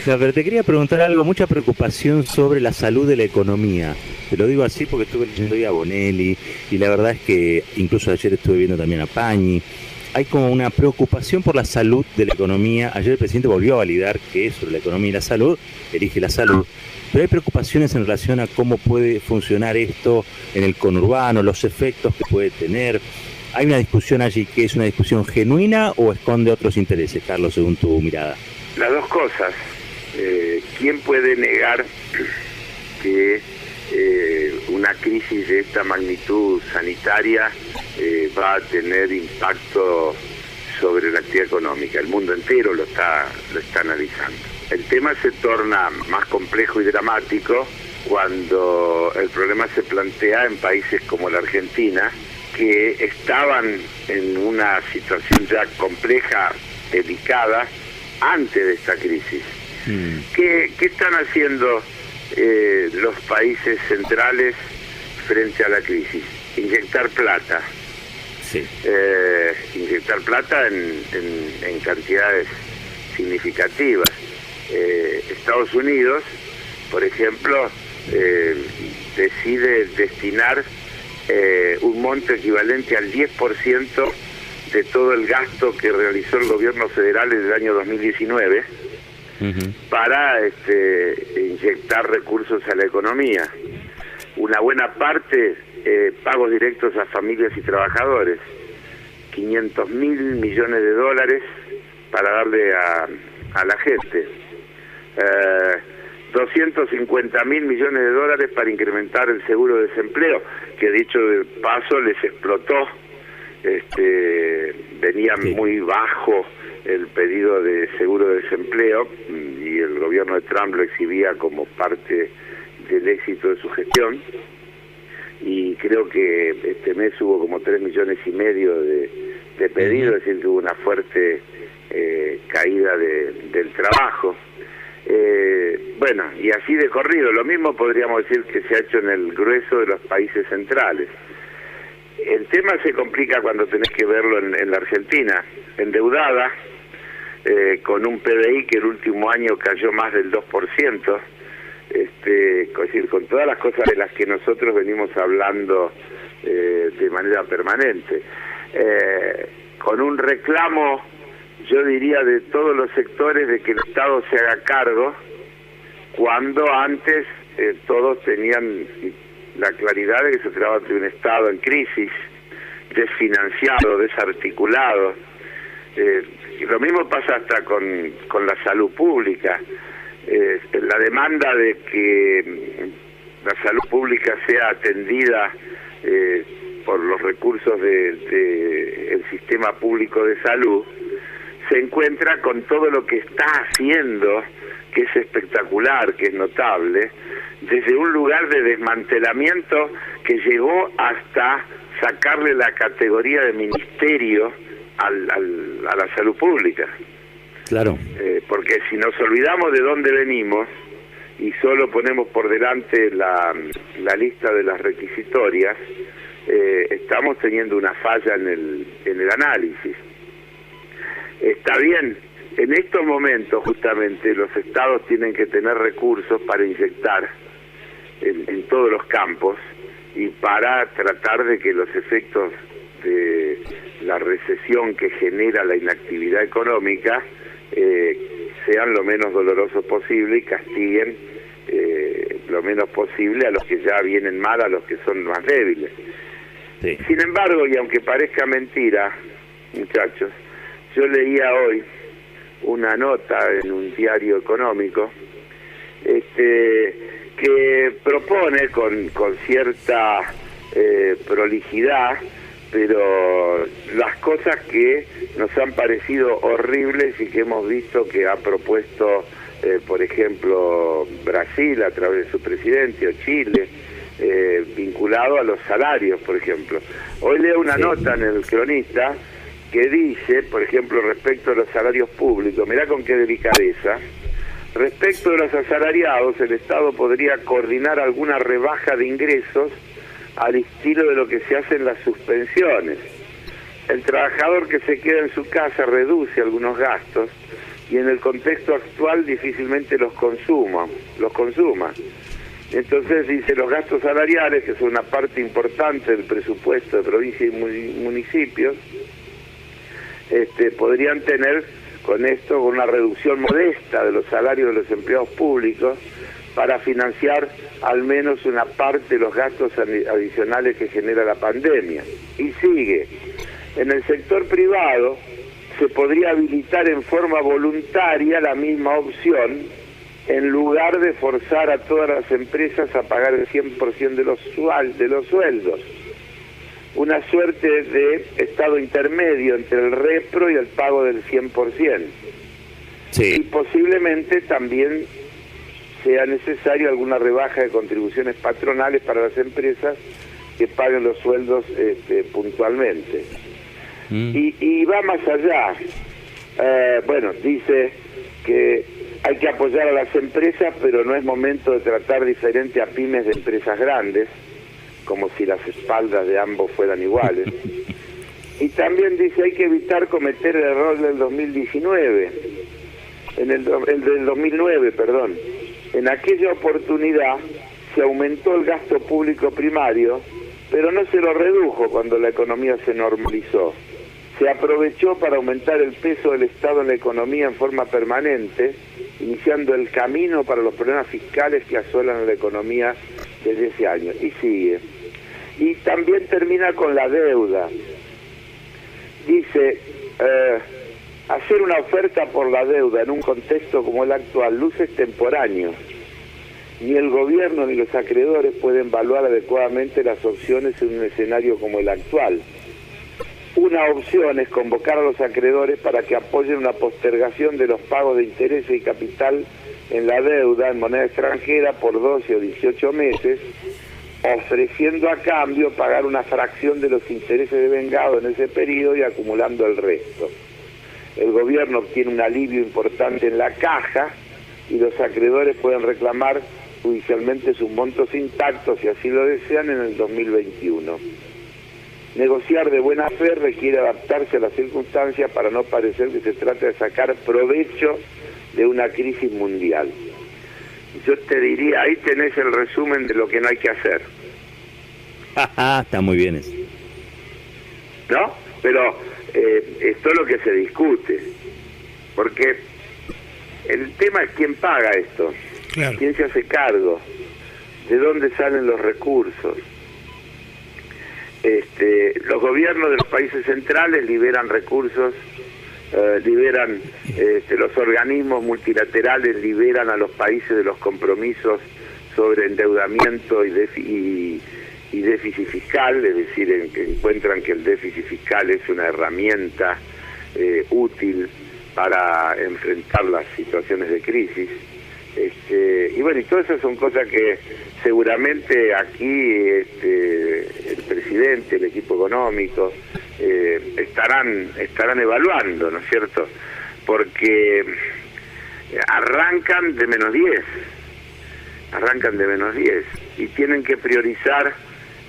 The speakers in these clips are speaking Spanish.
Javier, te quería preguntar algo, mucha preocupación sobre la salud de la economía. Te lo digo así porque estuve leyendo hoy a Bonelli y la verdad es que incluso ayer estuve viendo también a Pañi. Hay como una preocupación por la salud de la economía. Ayer el presidente volvió a validar que sobre la economía y la salud, elige la salud. Pero hay preocupaciones en relación a cómo puede funcionar esto en el conurbano, los efectos que puede tener. ¿Hay una discusión allí que es una discusión genuina o esconde otros intereses, Carlos, según tu mirada? Las dos cosas. ¿Quién puede negar que una crisis de esta magnitud sanitaria va a tener impacto sobre la actividad económica? El mundo entero lo está analizando. El tema se torna más complejo y dramático cuando el problema se plantea en países como la Argentina, que estaban en una situación ya compleja, delicada, antes de esta crisis. ¿Qué están haciendo los países centrales frente a la crisis? Inyectar plata. Sí. Inyectar plata en cantidades significativas. Estados Unidos, por ejemplo, decide destinar un monto equivalente al 10% de todo el gasto que realizó el gobierno federal en el año 2019 para inyectar recursos a la economía. Una buena parte pagos directos a familias y trabajadores, 500.000 millones de dólares para darle a la gente, 250.000 millones de dólares para incrementar el seguro de desempleo, que dicho de paso les explotó. Venía muy bajo el pedido de seguro de desempleo y el gobierno de Trump lo exhibía como parte del éxito de su gestión, y creo que este mes hubo como 3,5 millones de pedidos, es decir, que hubo una fuerte caída del trabajo. Bueno, y así de corrido, lo mismo podríamos decir que se ha hecho en el grueso de los países centrales. El tema se complica cuando tenés que verlo en la Argentina, endeudada, con un PBI que el último año cayó más del 2%, es decir, con todas las cosas de las que nosotros venimos hablando de manera permanente, con un reclamo, yo diría, de todos los sectores de que el Estado se haga cargo, cuando antes todos tenían la claridad de que se trataba de un Estado en crisis, desfinanciado, desarticulado. Y lo mismo pasa hasta con la salud pública. La demanda de que la salud pública sea atendida por los recursos del sistema público de salud se encuentra con todo lo que está haciendo, que es espectacular, que es notable, desde un lugar de desmantelamiento que llegó hasta sacarle la categoría de ministerio a la salud pública. Claro. Porque si nos olvidamos de dónde venimos y solo ponemos por delante la lista de las requisitorias, estamos teniendo una falla en el análisis. Está bien, en estos momentos justamente los estados tienen que tener recursos para inyectar en todos los campos y para tratar de que los efectos de la recesión que genera la inactividad económica sean lo menos dolorosos posible y castiguen lo menos posible a los que ya vienen mal, a los que son más débiles. Sí. Sin embargo, y aunque parezca mentira, muchachos, yo leía hoy una nota en un diario económico que propone con cierta prolijidad, pero las cosas que nos han parecido horribles y que hemos visto que ha propuesto, por ejemplo, Brasil a través de su presidente, o Chile, vinculado a los salarios, por ejemplo. Hoy leo una nota en el Cronista que dice, por ejemplo, respecto a los salarios públicos, mirá con qué delicadeza, respecto de los asalariados, el Estado podría coordinar alguna rebaja de ingresos al estilo de lo que se hace en las suspensiones. El trabajador que se queda en su casa reduce algunos gastos, y en el contexto actual difícilmente los consuma. Entonces dice, los gastos salariales, que son una parte importante del presupuesto de provincias y municipios, podrían tener con esto una reducción modesta de los salarios de los empleados públicos para financiar al menos una parte de los gastos adicionales que genera la pandemia. Y sigue, en el sector privado se podría habilitar en forma voluntaria la misma opción, en lugar de forzar a todas las empresas a pagar el 100% de los sueldos. Una suerte de estado intermedio entre el repro y el pago del 100%. Sí. Y posiblemente también sea necesario alguna rebaja de contribuciones patronales para las empresas que paguen los sueldos puntualmente. Y va más allá. Dice que hay que apoyar a las empresas, pero no es momento de tratar diferente a pymes de empresas grandes, como si las espaldas de ambos fueran iguales. Y también dice, hay que evitar cometer el error del 2019, el del 2009, perdón. En aquella oportunidad se aumentó el gasto público primario, pero no se lo redujo cuando la economía se normalizó. Se aprovechó para aumentar el peso del Estado en la economía en forma permanente, iniciando el camino para los problemas fiscales que asolan a la economía desde ese año. Y sigue. Y también termina con la deuda. Dice, hacer una oferta por la deuda en un contexto como el actual luce extemporáneo. Ni el gobierno ni los acreedores pueden evaluar adecuadamente las opciones en un escenario como el actual. Una opción es convocar a los acreedores para que apoyen una postergación de los pagos de intereses y capital en la deuda en moneda extranjera por 12 o 18 meses, ofreciendo a cambio pagar una fracción de los intereses devengados en ese periodo y acumulando el resto. El gobierno obtiene un alivio importante en la caja y los acreedores pueden reclamar judicialmente sus montos intactos, si así lo desean, en el 2021. Negociar de buena fe requiere adaptarse a las circunstancias para no parecer que se trata de sacar provecho de una crisis mundial. Yo te diría, ahí tenés el resumen de lo que no hay que hacer. Está muy bien eso. ¿No? Pero esto es lo que se discute. Porque el tema es quién paga esto. Claro. ¿Quién se hace cargo? ¿De dónde salen los recursos? Los gobiernos de los países centrales liberan recursos, los organismos multilaterales liberan a los países de los compromisos sobre endeudamiento y déficit fiscal, es decir, que encuentran que el déficit fiscal es una herramienta útil para enfrentar las situaciones de crisis. Y todas esas son cosas que seguramente aquí el presidente, el equipo económico estarán evaluando, ¿no es cierto? Porque arrancan de -10 y tienen que priorizar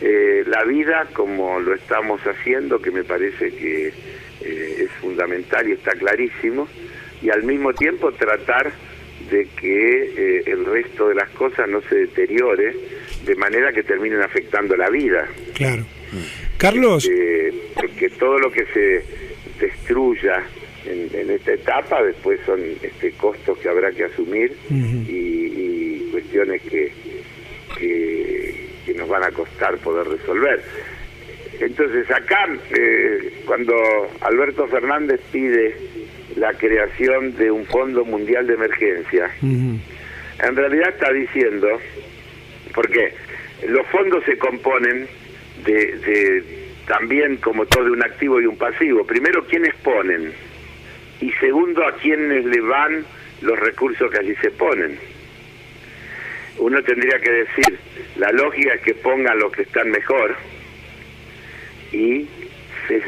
la vida como lo estamos haciendo, que me parece que es fundamental y está clarísimo, y al mismo tiempo tratar de que el resto de las cosas no se deteriore de manera que terminen afectando la vida. Claro. Carlos. Porque todo lo que se destruya en esta etapa después son costos que habrá que asumir y cuestiones que nos van a costar poder resolver. Entonces acá, cuando Alberto Fernández pide la creación de un Fondo Mundial de Emergencia, en realidad está diciendo, porque los fondos se componen de también, como todo, de un activo y un pasivo. Primero, ¿quiénes ponen? Y segundo, ¿a quiénes le van los recursos que allí se ponen? Uno tendría que decir, la lógica es que pongan los que están mejor y se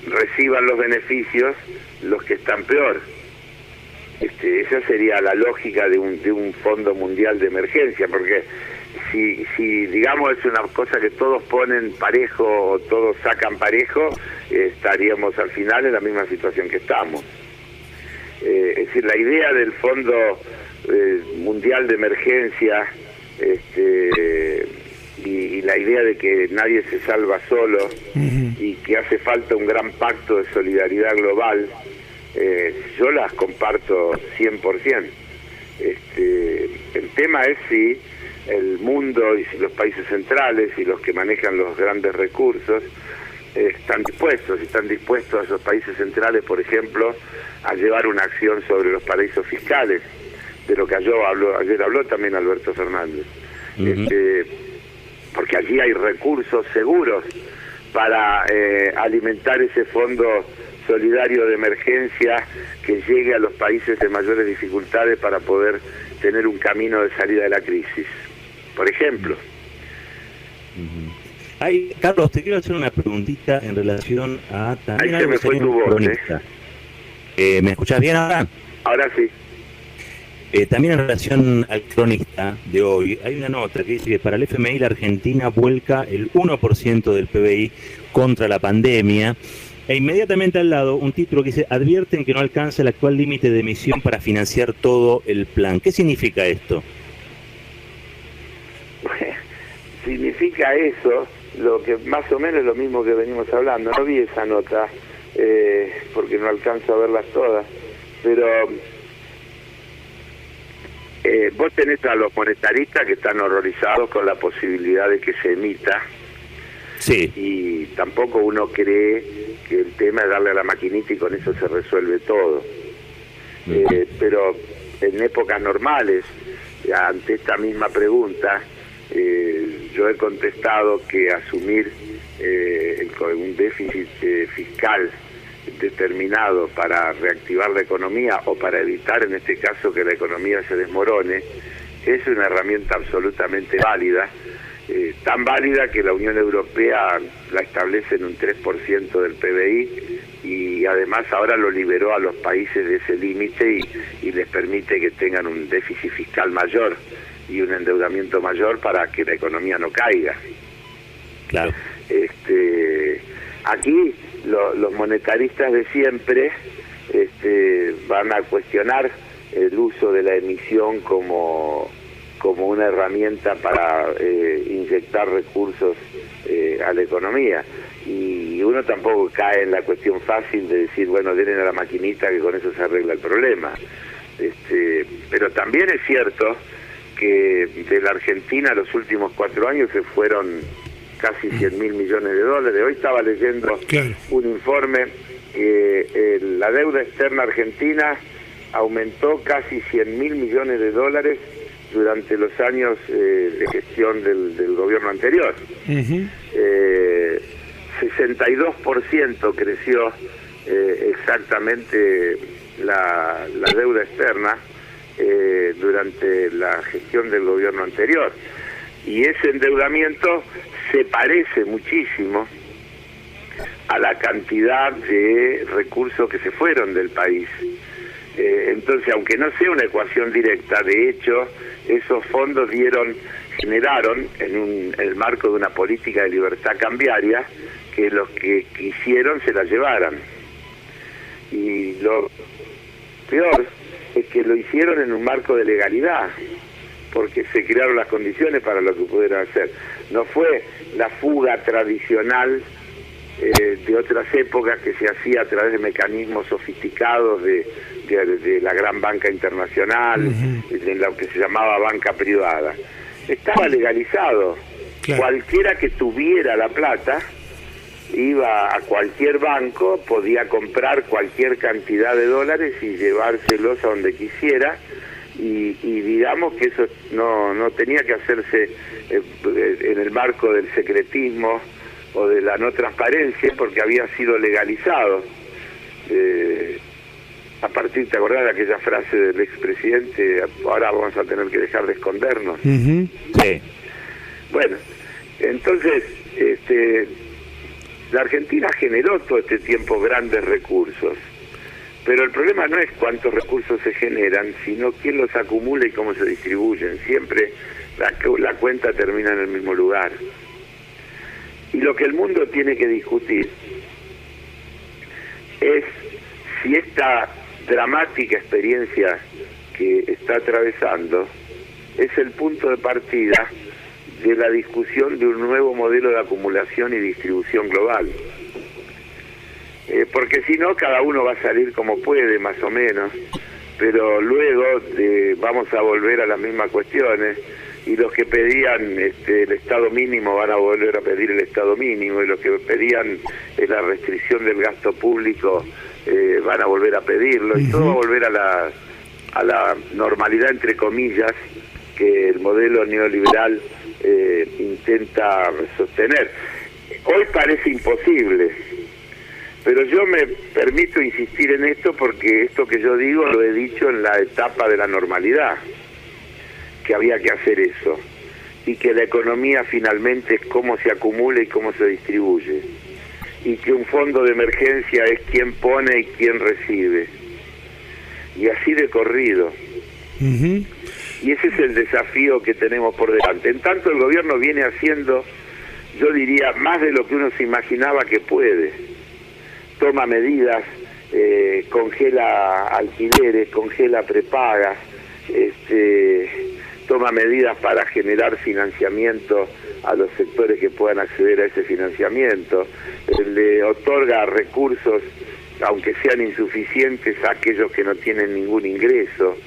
reciban los beneficios los que están peor. Esa sería la lógica de un fondo mundial de emergencia, porque si digamos es una cosa que todos ponen parejo o todos sacan parejo, estaríamos al final en la misma situación que estamos. Es decir, la idea del Fondo Mundial de Emergencia, y la idea de que nadie se salva solo y que hace falta un gran pacto de solidaridad global, yo las comparto 100%. El tema es si el mundo y si los países centrales y los que manejan los grandes recursos están dispuestos esos países centrales, por ejemplo, a llevar una acción sobre los paraísos fiscales, de lo que ayer habló también Alberto Fernández. Porque allí hay recursos seguros para alimentar ese fondo solidario de emergencia que llegue a los países de mayores dificultades para poder tener un camino de salida de la crisis, por ejemplo. Carlos, te quiero hacer una preguntita en relación a... Ahí se me fue tu voz, ¿Me escuchás bien ahora? Ahora sí. También en relación al cronista de hoy, hay una nota que dice que para el FMI la Argentina vuelca el 1% del PBI contra la pandemia, e inmediatamente al lado un título que dice: advierten que no alcanza el actual límite de emisión para financiar todo el plan. ¿Qué significa esto? Bueno, significa eso, lo que más o menos es lo mismo que venimos hablando. No vi esa nota, porque no alcanzo a verlas todas, pero... vos tenés a los monetaristas que están horrorizados con la posibilidad de que se emita. Sí. Y tampoco uno cree que el tema es darle a la maquinita y con eso se resuelve todo. Pero en épocas normales, ante esta misma pregunta, yo he contestado que asumir un déficit fiscal determinado para reactivar la economía o para evitar en este caso que la economía se desmorone es una herramienta absolutamente válida, tan válida que la Unión Europea la establece en un 3% del PBI y además ahora lo liberó a los países de ese límite y les permite que tengan un déficit fiscal mayor y un endeudamiento mayor para que la economía no caiga. Claro. Aquí los monetaristas de siempre van a cuestionar el uso de la emisión como una herramienta para inyectar recursos a la economía. Y uno tampoco cae en la cuestión fácil de decir, bueno, denle a la maquinita que con eso se arregla el problema. Pero también es cierto que de la Argentina los últimos 4 años se fueron casi 100.000 millones de dólares. Hoy estaba leyendo un informe que la deuda externa argentina aumentó casi 100.000 millones de dólares durante los años de gestión del gobierno anterior. 62% creció exactamente la deuda externa durante la gestión del gobierno anterior. Y ese endeudamiento se parece muchísimo a la cantidad de recursos que se fueron del país. Entonces, aunque no sea una ecuación directa, de hecho, esos fondos generaron en el marco de una política de libertad cambiaria que los que quisieron se la llevaran. Y lo peor es que lo hicieron en un marco de legalidad, porque se crearon las condiciones para lo que pudieran hacer. No fue la fuga tradicional de otras épocas que se hacía a través de mecanismos sofisticados de la gran banca internacional, de lo que se llamaba banca privada. Estaba legalizado. Claro. Cualquiera que tuviera la plata iba a cualquier banco, podía comprar cualquier cantidad de dólares y llevárselos a donde quisiera, y digamos que eso no tenía que hacerse en el marco del secretismo o de la no transparencia, porque había sido legalizado. A partir, ¿te acordás de aquella frase del expresidente? Ahora vamos a tener que dejar de escondernos. Sí. Bueno, entonces, la Argentina generó todo este tiempo grandes recursos, pero el problema no es cuántos recursos se generan, sino quién los acumula y cómo se distribuyen. Siempre la cuenta termina en el mismo lugar. Y lo que el mundo tiene que discutir es si esta dramática experiencia que está atravesando es el punto de partida de la discusión de un nuevo modelo de acumulación y distribución global. Porque si no, cada uno va a salir como puede, más o menos, pero luego vamos a volver a las mismas cuestiones, y los que pedían el Estado mínimo van a volver a pedir el Estado mínimo, y los que pedían la restricción del gasto público van a volver a pedirlo, y todo va a volver a la normalidad, entre comillas, que el modelo neoliberal intenta sostener. Hoy parece imposible, pero yo me permito insistir en esto porque esto que yo digo lo he dicho en la etapa de la normalidad, que había que hacer eso, y que la economía finalmente es cómo se acumula y cómo se distribuye, y que un fondo de emergencia es quién pone y quién recibe, y así de corrido. Y ese es el desafío que tenemos por delante. En tanto el gobierno viene haciendo, yo diría, más de lo que uno se imaginaba que puede. Toma medidas, congela alquileres, congela prepagas, toma medidas para generar financiamiento a los sectores que puedan acceder a ese financiamiento, le otorga recursos, aunque sean insuficientes, a aquellos que no tienen ningún ingreso,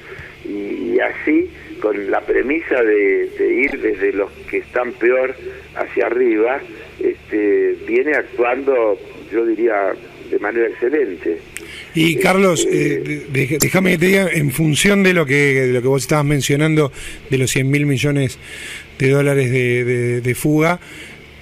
y así, con la premisa de ir desde los que están peor hacia arriba, viene actuando, yo diría, de manera excelente. Y Carlos, déjame que te diga, en función de lo que vos estabas mencionando, de los 100.000 millones de dólares de fuga,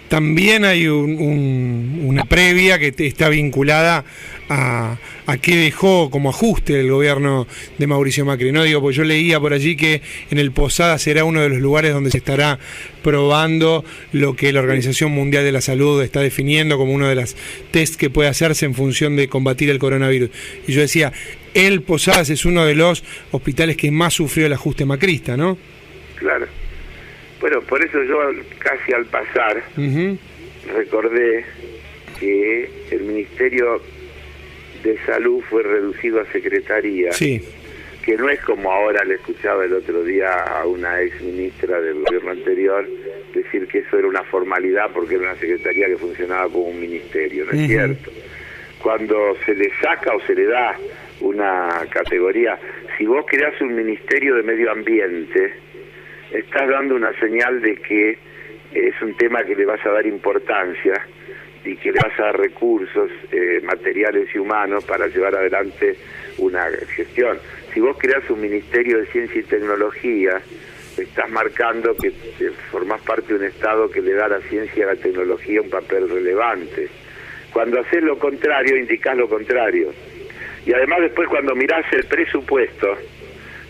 también hay una previa que está vinculada a qué dejó como ajuste el gobierno de Mauricio Macri. No digo, porque yo leía por allí que en el Posada será uno de los lugares donde se estará probando lo que la Organización Mundial de la Salud está definiendo como uno de las test que puede hacerse en función de combatir el coronavirus. Y yo decía, el Posadas es uno de los hospitales que más sufrió el ajuste macrista, ¿no? Claro. Bueno, por eso yo casi al pasar recordé que el Ministerio de Salud fue reducido a Secretaría, que no es como ahora le escuchaba el otro día a una ex ministra del gobierno anterior decir que eso era una formalidad porque era una Secretaría que funcionaba como un ministerio, no es cierto. Cuando se le saca o se le da una categoría, si vos creás un Ministerio de Medio Ambiente, estás dando una señal de que es un tema que le vas a dar importancia y que le vas a dar recursos materiales y humanos para llevar adelante una gestión. Si vos creás un Ministerio de Ciencia y Tecnología, estás marcando que formás parte de un Estado que le da a la ciencia y a la tecnología un papel relevante. Cuando haces lo contrario, indicás lo contrario. Y además después cuando mirás el presupuesto,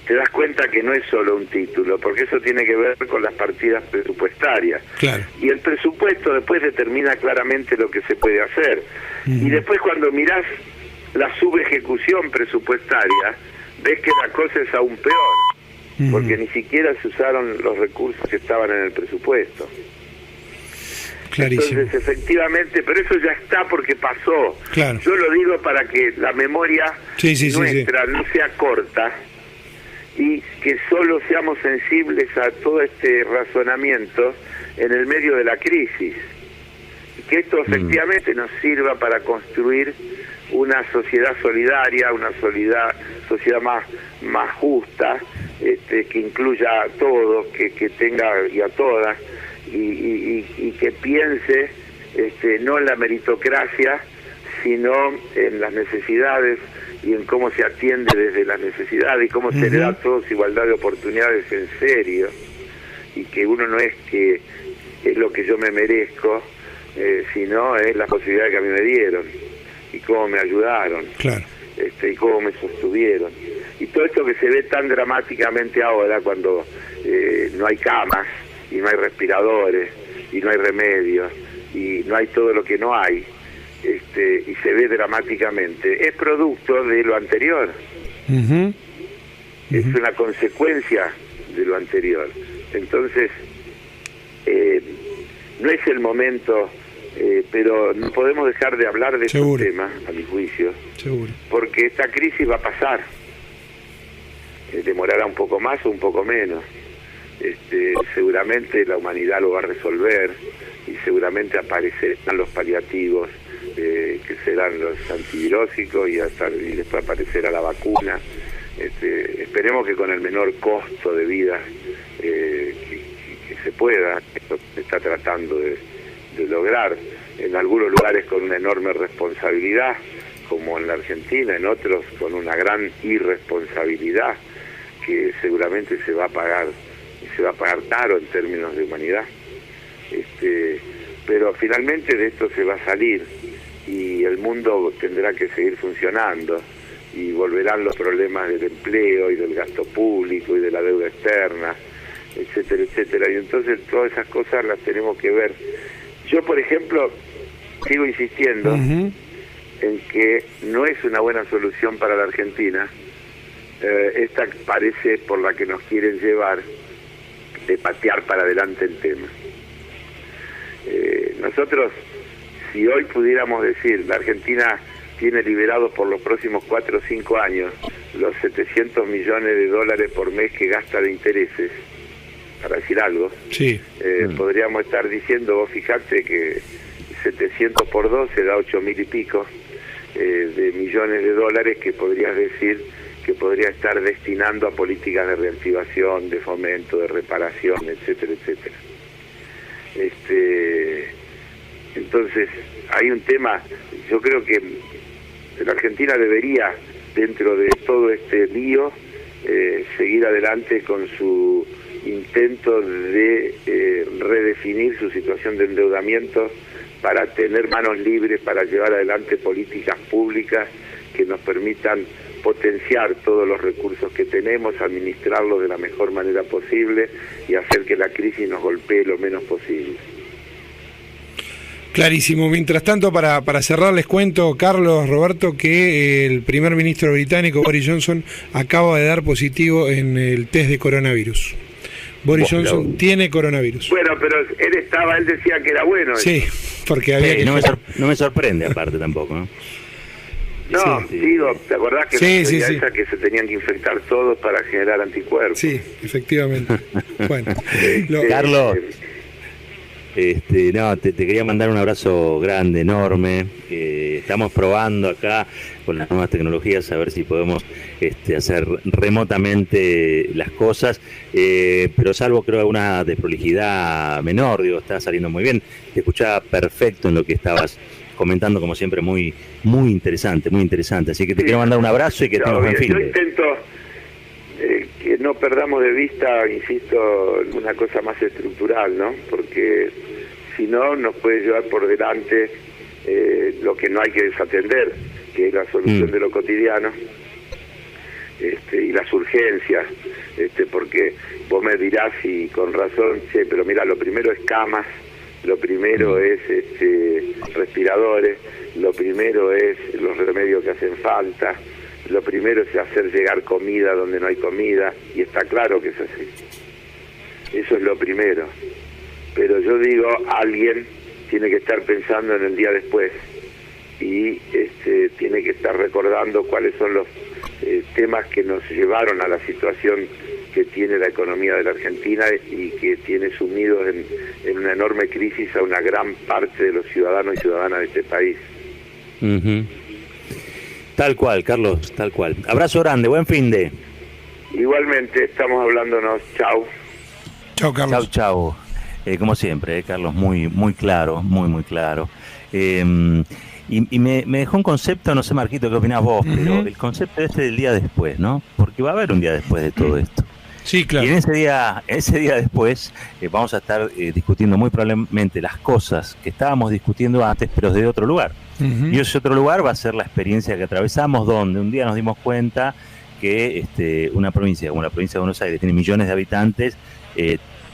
te das cuenta que no es solo un título, porque eso tiene que ver con las partidas presupuestarias. Claro. Y el presupuesto después determina claramente lo que se puede hacer. Y después cuando mirás la subejecución presupuestaria, ves que la cosa es aún peor, porque ni siquiera se usaron los recursos que estaban en el presupuesto. Clarísimo. Entonces, efectivamente, pero eso ya está porque pasó. Claro. Yo lo digo para que la memoria nuestra no sea corta, y que solo seamos sensibles a todo este razonamiento en el medio de la crisis, y que esto efectivamente nos sirva para construir una sociedad solidaria, una sociedad más justa, que incluya a todos, que tenga y a todas, y que piense no en la meritocracia, sino en las necesidades y en cómo se atiende desde las necesidades y cómo se le da a todos igualdad de oportunidades en serio, y que uno no es que es lo que yo me merezco, sino es la posibilidad que a mí me dieron y cómo me ayudaron, y cómo me sostuvieron. Y todo esto que se ve tan dramáticamente ahora cuando no hay camas y no hay respiradores y no hay remedios y no hay todo lo que no hay, y se ve dramáticamente, es producto de lo anterior. Es una consecuencia de lo anterior. Entonces, no es el momento pero no podemos dejar de hablar de estos Seguro. temas, a mi juicio, Seguro. porque esta crisis va a pasar. Demorará un poco más o un poco menos. Seguramente la humanidad lo va a resolver y seguramente aparecerán los paliativos, que serán los antivirósicos y después aparecerá la vacuna. Esperemos que con el menor costo de vida que se pueda, esto se está tratando de lograr, en algunos lugares con una enorme responsabilidad, como en la Argentina, en otros con una gran irresponsabilidad, que seguramente se va a pagar caro en términos de humanidad. Pero finalmente de esto se va a salir y el mundo tendrá que seguir funcionando y volverán los problemas del empleo y del gasto público y de la deuda externa, etcétera, etcétera. Y entonces todas esas cosas las tenemos que ver. Yo, por ejemplo, sigo insistiendo en que no es una buena solución para la Argentina esta parece por la que nos quieren llevar, de patear para adelante el tema. Nosotros, si hoy pudiéramos decir, la Argentina tiene liberados por los próximos 4 o 5 años los 700 millones de dólares por mes que gasta de intereses, para decir algo, sí. Podríamos estar diciendo, vos fijate que 700 por 2 se da 8.000 y pico de millones de dólares que podrías decir que podría estar destinando a políticas de reactivación, de fomento, de reparación, etcétera, etcétera. Entonces, hay un tema, yo creo que la Argentina debería, dentro de todo este lío, seguir adelante con su intento de redefinir su situación de endeudamiento para tener manos libres, para llevar adelante políticas públicas que nos permitan potenciar todos los recursos que tenemos, administrarlos de la mejor manera posible y hacer que la crisis nos golpee lo menos posible. Clarísimo. Mientras tanto, para cerrar, les cuento, Carlos, Roberto, que el primer ministro británico, Boris Johnson, acaba de dar positivo en el test de coronavirus. Boris Johnson tiene coronavirus. Bueno, pero él decía que era bueno. Sí, porque había que... No me sorprende aparte tampoco, ¿no? No, sí, digo, ¿te acordás que sí. esa que se tenían que infectar todos para generar anticuerpos? Sí, efectivamente. Bueno, Carlos, no, te quería mandar un abrazo grande, enorme. Estamos probando acá con las nuevas tecnologías a ver si podemos hacer remotamente las cosas, pero salvo creo alguna desprolijidad menor, digo, está saliendo muy bien. Te escuchaba perfecto en lo que estabas comentando, como siempre, muy interesante, así que te quiero mandar un abrazo y que tengas buen fin. Yo intento que no perdamos de vista, insisto, una cosa más estructural, ¿no? Porque si no nos puede llevar por delante lo que no hay que desatender, que es la solución de lo cotidiano, y las urgencias, porque vos me dirás, y con razón, pero mira, lo primero es camas, lo primero es respiradores, lo primero es los remedios que hacen falta, lo primero es hacer llegar comida donde no hay comida, y está claro que es así. Eso es lo primero. Pero yo digo, alguien tiene que estar pensando en el día después y tiene que estar recordando cuáles son los temas que nos llevaron a la situación que tiene la economía de la Argentina y que tiene sumidos en una enorme crisis a una gran parte de los ciudadanos y ciudadanas de este país. Tal cual, Carlos, tal cual. Abrazo grande, buen fin de. Igualmente, estamos hablándonos. Chau. Chau, Carlos. Chau. Como siempre, Carlos, muy claro, muy claro. Y me dejó un concepto, no sé, Marquito, qué opinás vos, pero el concepto del día después, ¿no? Porque va a haber un día después de todo esto. Sí, claro. Y en ese día después vamos a estar discutiendo muy probablemente las cosas que estábamos discutiendo antes, pero desde otro lugar. Y ese otro lugar va a ser la experiencia que atravesamos, donde un día nos dimos cuenta que una provincia como la provincia de Buenos Aires tiene millones de habitantes,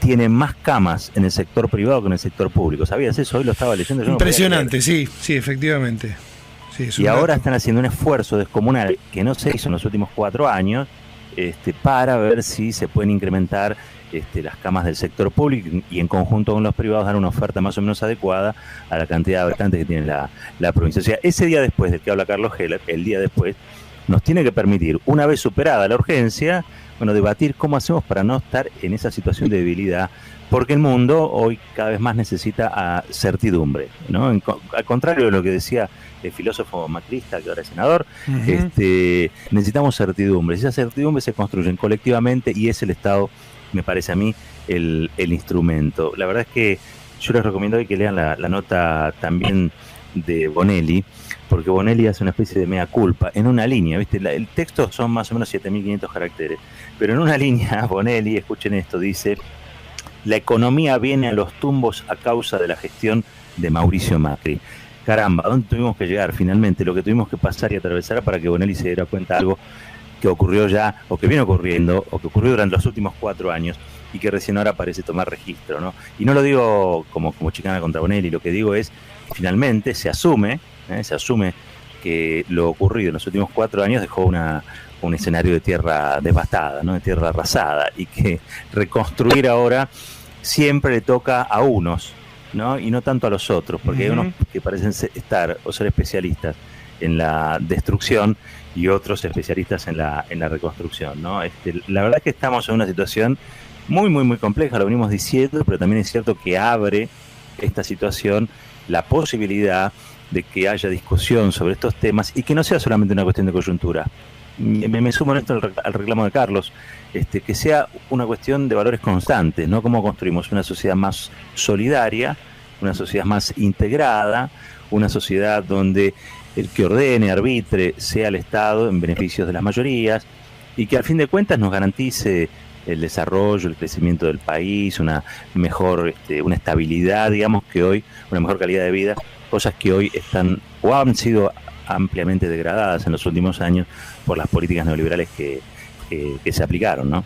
tiene más camas en el sector privado que en el sector público. ¿Sabías eso? Hoy lo estaba leyendo. Impresionante, sí, efectivamente. Sí, y ahora están haciendo un esfuerzo descomunal que no se hizo en los últimos 4 años para ver si se pueden incrementar las camas del sector público y en conjunto con los privados dar una oferta más o menos adecuada a la cantidad de habitantes que tiene la provincia. O sea, ese día después del que habla Carlos Heller, el día después, nos tiene que permitir, una vez superada la urgencia, bueno, debatir cómo hacemos para no estar en esa situación de debilidad, porque el mundo hoy cada vez más necesita certidumbre, ¿no? Al contrario de lo que decía el filósofo macrista, que ahora es senador, necesitamos certidumbre. Esas certidumbres se construyen colectivamente y es el Estado, me parece a mí, el instrumento. La verdad es que yo les recomiendo hoy que lean la nota también de Bonelli, porque Bonelli hace una especie de mea culpa en una línea, ¿viste? El texto son más o menos 7.500 caracteres, pero en una línea Bonelli, escuchen esto, dice: la economía viene a los tumbos a causa de la gestión de Mauricio Macri. Caramba, ¿dónde tuvimos que llegar finalmente? Lo que tuvimos que pasar y atravesar para que Bonelli se diera cuenta de algo que ocurrió ya, o que viene ocurriendo, o que ocurrió durante los últimos 4 años, y que recién ahora parece tomar registro, ¿no? Y no lo digo como chicana contra Bonelli, lo que digo es que finalmente se asume que lo ocurrido en los últimos 4 años dejó un escenario de tierra devastada, ¿no? De tierra arrasada, y que reconstruir ahora siempre le toca a unos, ¿no? Y no tanto a los otros, porque hay unos que parecen estar o ser especialistas en la destrucción y otros especialistas en la reconstrucción, ¿no? La verdad es que estamos en una situación muy, muy, muy compleja, lo venimos diciendo, pero también es cierto que abre esta situación la posibilidad de que haya discusión sobre estos temas y que no sea solamente una cuestión de coyuntura. Me sumo en esto al reclamo de Carlos, que sea una cuestión de valores constantes, ¿no? Cómo construimos una sociedad más solidaria, una sociedad más integrada, una sociedad donde el que ordene, arbitre, sea el Estado en beneficio de las mayorías, y que al fin de cuentas nos garantice el desarrollo, el crecimiento del país, una mejor, una estabilidad, digamos, que hoy, una mejor calidad de vida, cosas que hoy están o han sido ampliamente degradadas en los últimos años por las políticas neoliberales que se aplicaron, ¿no?